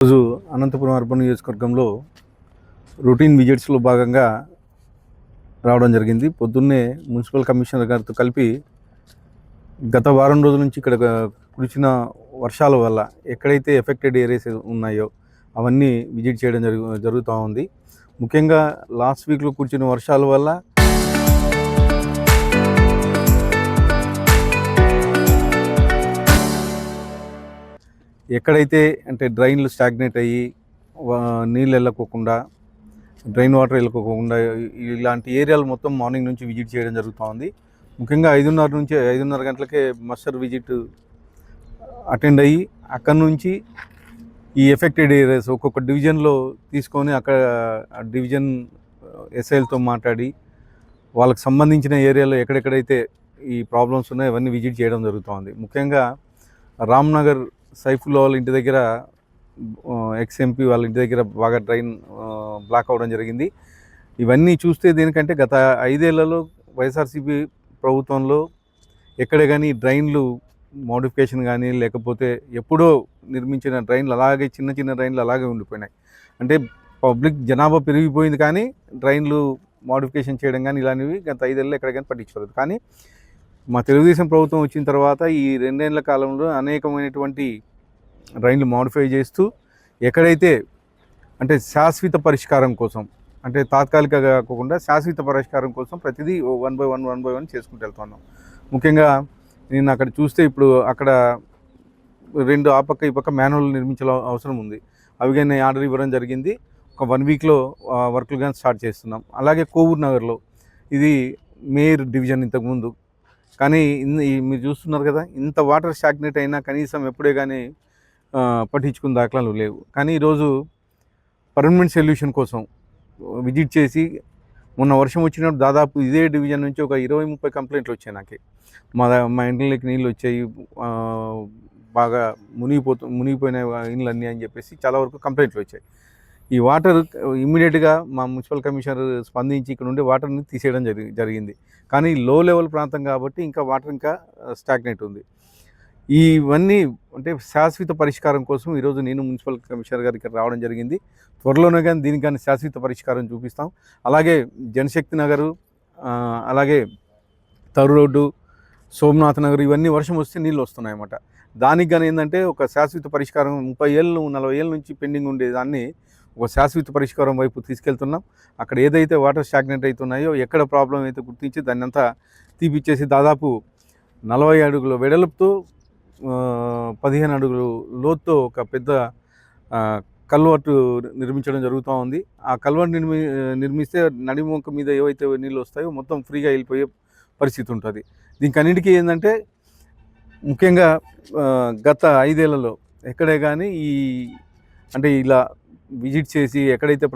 రోజు అనంతపురం అర్బన్ నియోజకవర్గంలో రొటీన్ విజిట్స్లో భాగంగా రావడం జరిగింది. పొద్దున్నే మున్సిపల్ కమిషనర్ గారితో కలిపి గత వారం రోజుల నుంచి ఇక్కడ కురిసిన వర్షాల వల్ల ఎక్కడైతే ఎఫెక్టెడ్ ఏరియాస్ ఉన్నాయో అవన్నీ విజిట్ చేయడం జరుగుతూ ఉంది. ముఖ్యంగా లాస్ట్ వీక్లో కురిసిన వర్షాల వల్ల ఎక్కడైతే అంటే డ్రైన్లు స్టాగ్నేట్ అయ్యి నీళ్ళు వెళ్ళకోకుండా, డ్రైన్ వాటర్ వెళ్ళకోకుండా ఇలాంటి ఏరియాలు మొత్తం మార్నింగ్ నుంచి విజిట్ చేయడం జరుగుతూ ఉంది. ముఖ్యంగా 5:30 నుంచి 5:30 గంటలకే మస్టర్ విజిట్ అటెండ్ అయ్యి అక్కడి నుంచి ఈ ఎఫెక్టెడ్ ఏరియాస్ ఒక్కొక్క డివిజన్లో తీసుకొని అక్కడ డివిజన్ ఎస్ఐలతో మాట్లాడి వాళ్ళకి సంబంధించిన ఏరియాలో ఎక్కడెక్కడైతే ఈ ప్రాబ్లమ్స్ ఉన్నాయో అవన్నీ విజిట్ చేయడం జరుగుతూ ఉంది. ముఖ్యంగా రామ్నగర్ సైఫుల్లా వాళ్ళ ఇంటి దగ్గర ఎక్స్ఎంపీ వాళ్ళ ఇంటి దగ్గర బాగా డ్రైన్ బ్లాక్ అవ్వడం జరిగింది. ఇవన్నీ చూస్తే దేనికంటే గత 5 ఏళ్లలో వైఎస్ఆర్సీపీ ప్రభుత్వంలో ఎక్కడే కానీ డ్రైన్లు మోడిఫికేషన్ కానీ లేకపోతే ఎప్పుడో నిర్మించిన డ్రైన్లు అలాగే చిన్న చిన్న డ్రైన్లు అలాగే ఉండిపోయినాయి. అంటే పబ్లిక్ జనాభా పెరిగిపోయింది కానీ డ్రైన్లు మోడిఫికేషన్ చేయడం కానీ ఇలాంటివి గత 5 ఏళ్ళలో ఎక్కడ కానీ పట్టించుకోలేదు. కానీ మా తెలుగుదేశం ప్రభుత్వం వచ్చిన తర్వాత ఈ 2 ఏళ్ల కాలంలో అనేకమైనటువంటి డ్రైన్లు మోడిఫై చేస్తూ ఎక్కడైతే అంటే శాశ్వత పరిష్కారం కోసం, అంటే తాత్కాలికంగా కాకుండా శాశ్వత పరిష్కారం కోసం ప్రతిదీ 1 by 1 చేసుకుంటూ వెళ్తున్నాం. ముఖ్యంగా నేను అక్కడ చూస్తే ఇప్పుడు అక్కడ 2 ఆ పక్క ఈ పక్క మ్యాన్హోల్ నిర్మించాల అవసరం ఉంది. అవి కానీ ఆర్డర్ ఇవ్వడం జరిగింది. ఒక 1 వీక్లో వర్క్లు కానీ స్టార్ట్ చేస్తున్నాం. అలాగే కోవూరు నగర్లో ఇది మేయర్ డివిజన్ ఇంతకుముందు, కానీ మీరు చూస్తున్నారు కదా, ఇంత వాటర్ స్టాగ్నేట్ అయినా కనీసం ఎప్పుడే కానీ పట్టించుకున్న దాఖలాలు లేవు. కానీ ఈరోజు పర్మనెంట్ సొల్యూషన్ కోసం విజిట్ చేసి మొన్న వర్షం వచ్చినప్పుడు దాదాపు ఇదే డివిజన్ నుంచి ఒక 20-30 కంప్లైంట్లు వచ్చాయి నాకు. మా ఇంట్లోకి నీళ్ళు వచ్చాయి, బాగా మునిగిపోయిన ఇండ్లన్నీ అని చెప్పేసి చాలా వరకు కంప్లైంట్లు వచ్చాయి. ఈ వాటర్ ఇమ్మీడియట్గా మా మున్సిపల్ కమిషనర్ స్పందించి ఇక్కడ నుండి వాటర్ని తీసేయడం జరిగింది. కానీ లో లెవెల్ ప్రాంతం కాబట్టి ఇంకా వాటర్ ఇంకా స్టాగ్నేట్ ఉంది. ఇవన్నీ అంటే శాశ్వత పరిష్కారం కోసం ఈరోజు నేను మున్సిపల్ కమిషనర్ గారికి రావడం జరిగింది. త్వరలోనే కానీ దీనికి కానీ శాశ్వత పరిష్కారం చూపిస్తాం. అలాగే జనశక్తి నగరు, అలాగే తరు రోడ్డు, సోమనాథ్ నగర్ ఇవన్నీ వర్షం వస్తే నీళ్ళు వస్తున్నాయన్నమాట. దానికి కానీ ఏంటంటే ఒక శాశ్వత పరిష్కారం 30 ఏళ్ళు 40 ఏళ్ళ నుంచి పెండింగ్ ఉండేదాన్ని ఒక శాశ్వత పరిష్కారం వైపు తీసుకెళ్తున్నాం. అక్కడ ఏదైతే వాటర్ స్టాగ్నేట్ అవుతున్నాయో ఎక్కడ ప్రాబ్లం అయితే గుర్తించి దాన్ని అంతా తీపిచ్చేసి దాదాపు 40 అడుగుల వెడల్పుతో 15 అడుగులు లోతుతో ఒక పెద్ద కల్వర్టు నిర్మించడం జరుగుతూ ఉంది. ఆ కల్వర్ట్ నిర్మిస్తే నడిమొక్క మీద ఏవైతే నీళ్ళు వస్తాయో మొత్తం ఫ్రీగా వెళ్ళిపోయే పరిస్థితి ఉంటుంది. దీనికన్నిటికీ ఏంటంటే ముఖ్యంగా గత 5 ఏళ్లలో ఎక్కడే కానీ అంటే ఇలా విజిట్ చేసి ఎక్కడైతే